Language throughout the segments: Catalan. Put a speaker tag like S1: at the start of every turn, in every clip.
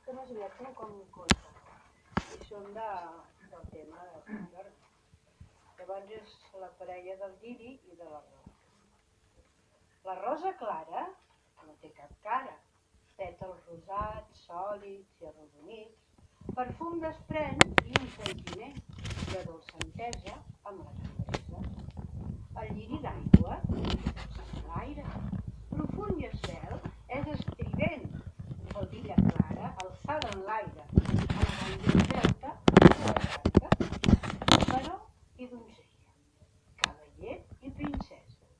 S1: que no s'havien com un conte. I són del tema de Sant Jordi. Llavors és la parella del lliri i de la rosa. La rosa clara no té cap cara, pètals rosats, sòlids i arrodonits, perfum desprèn i un sentiment de dolçantesa amb la tendresa. El lliri d'aigua s'enlaira, profund i esvelt, és estrident, faldilla clara, alçada en l'aire, elegant i esvelta, però i donzella, cavaller i princesa.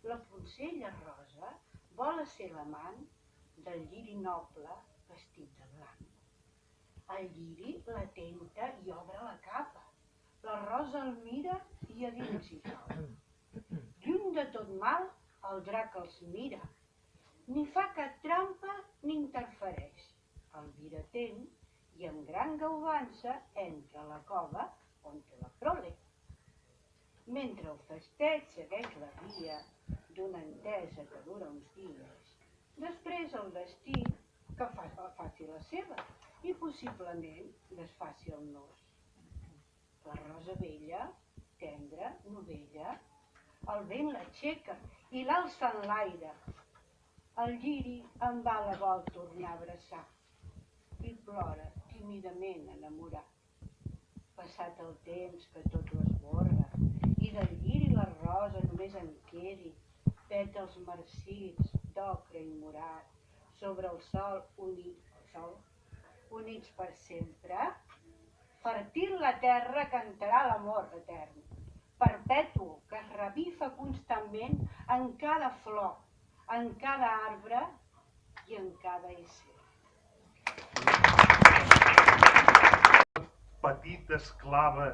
S1: La poncella rosa vol ser l'amant del lliri noble vestit de blanc. El lliri l'atenta i obre la capa. La rosa el mira i a dins hi cau. Lluny de tot mal, el drac els mira. Ni fa cap trampa ni interfereix. El mira atent i amb gran gaudança entra a la cova on té la prole. Mentre el festeig segueix la via d'una entesa que dura uns dies, després el destí que faci la seva i possiblement desfaci el nos. La rosa vella, tendra, novella, el vent l'aixeca i l'alça en l'aire. El lliri en va la vol tornar a abraçar i plora tímidament enamorat. Passat el temps que tot ho esborra i del lliri la rosa només en quedi pètals marcits d'ocre i morat sobre el sol units per sempre, fèrtil la terra cantarà l'amor etern, perpètu que es revifa constantment en cada flor, en cada arbre i en cada ésser.
S2: Petita esclava